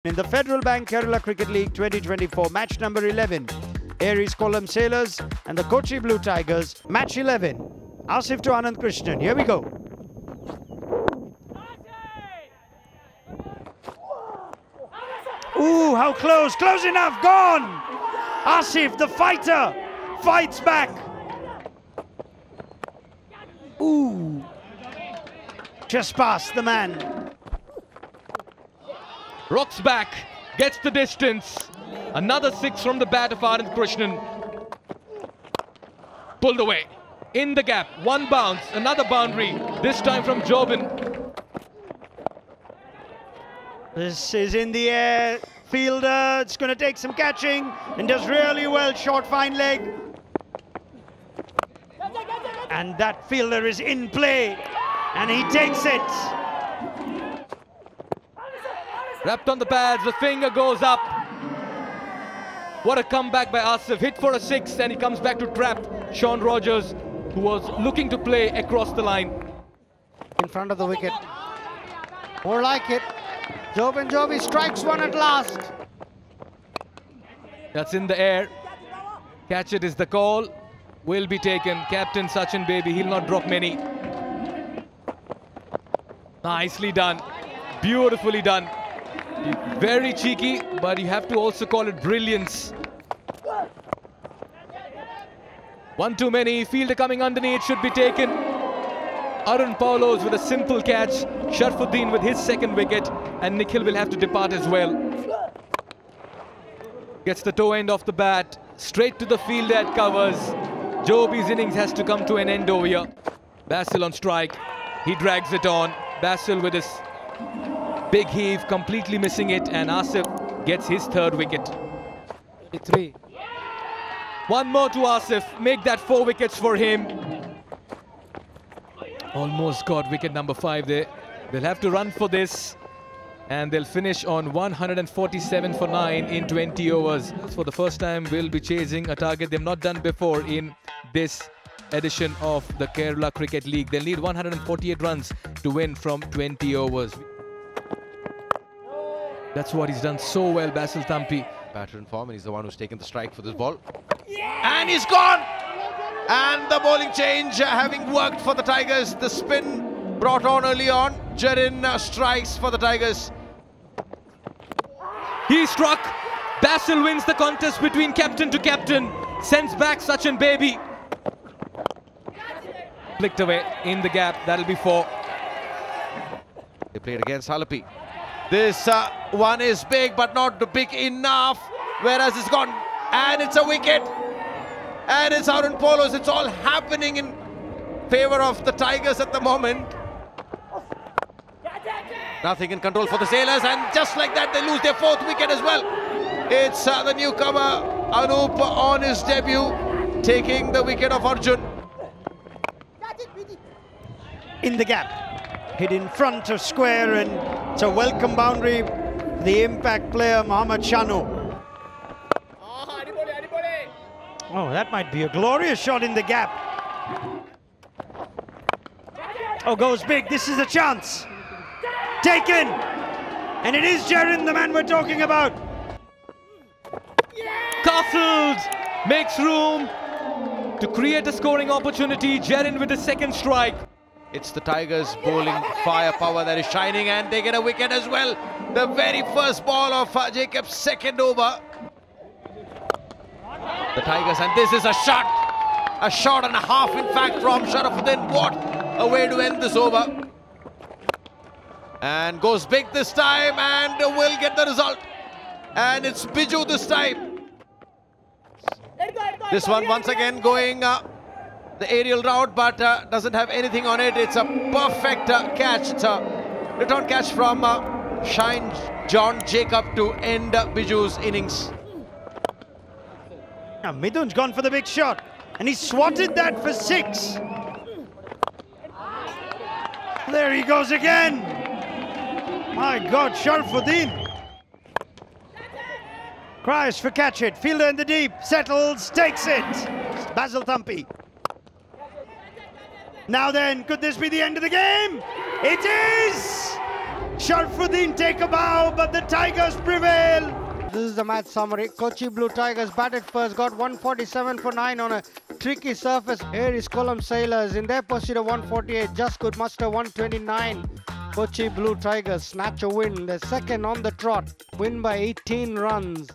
In the Federal Bank Kerala Cricket League 2024, match number 11, Aries Kollam Sailors and the Kochi Blue Tigers. Match 11, Asif to Anand Krishnan. Here we go. Ooh, how close, close enough, gone! Asif, the fighter, fights back. Ooh, just past the man. Rocks back, gets the distance. Another six from the bat of Anand Krishnan. Pulled away. In the gap. One bounce. Another boundary. This time from Jobin. This is in the air. Fielder, it's going to take some catching and does really well. Short, fine leg. And that fielder is in play. And he takes it. Wrapped on the pads, the finger goes up. What a comeback by Asif. Hit for a six and he comes back to trap Shaun Rogers, who was looking to play across the line. In front of the wicket. More like it. Jobin Jovi strikes one at last. That's in the air. Catch it is the call. Will be taken. Captain Sachin Baby, he'll not drop many. Nicely done. Beautifully done. Very cheeky, but you have to also call it brilliance. One too many. Fielder coming underneath, should be taken. Arun Paulos with a simple catch. Sharfuddin with his second wicket, and Nikhil will have to depart as well. Gets the toe end off the bat, straight to the field that covers. Jobi's innings has to come to an end over here. Basil on strike. He drags it on. Basil with his big heave, completely missing it, and Asif gets his third wicket. 3. One more to Asif, make that 4 wickets for him. Almost got wicket number 5 there. They'll have to run for this, and they'll finish on 147 for 9 in 20 overs. For the first time, we'll be chasing a target they've not done before in this edition of the Kerala Cricket League. They'll need 148 runs to win from 20 overs. That's what he's done so well, Basil Thampi. Batter in form, and he's the one who's taken the strike for this ball. And he's gone! And the bowling change having worked for the Tigers. The spin brought on early on. Jerin strikes for the Tigers. He struck. Basil wins the contest between captain to captain. Sends back Sachin Baby. Flicked away in the gap. That'll be 4. They played against Halapi. This one is big, but not big enough. Whereas it's gone. And it's a wicket. And it's Arun Paulos. It's all happening in favor of the Tigers at the moment. Nothing in control for the Sailors. And just like that, they lose their 4th wicket as well. It's the newcomer, Anup, on his debut, taking the wicket of Arjun. In the gap. Hit in front of square, and it's a welcome boundary. The impact player, Mohammad Shanu. Oh, that might be a glorious shot in the gap. Oh, goes big. This is a chance. Taken. And it is Jerin, the man we're talking about. Castled. Makes room to create a scoring opportunity. Jerin with the second strike. It's the Tigers bowling firepower that is shining, and they get a wicket as well. The very first ball of Jacob's second over. The Tigers, and this is a shot and a half in fact from Sharafuddin. What a way to end this over. And goes big this time and will get the result. And it's Biju this time. This one once again going the aerial route, but doesn't have anything on it. It's a perfect catch. It's a return catch from Shine John Jacob to end Biju's innings. Now Midun's gone for the big shot, and he swatted that for 6. There he goes again. My God, Sharfuddin. Cries for catch it. Fielder in the deep, settles, takes it. Basil Thampi. Now then, could this be the end of the game? It is! Sharfuddin take a bow, but the Tigers prevail. This is the match summary. Kochi Blue Tigers batted first, got 147 for 9 on a tricky surface. Here is Kollam Sailors in their pursuit of 148, just could muster 129. Kochi Blue Tigers snatch a win. They're second on the trot, win by 18 runs.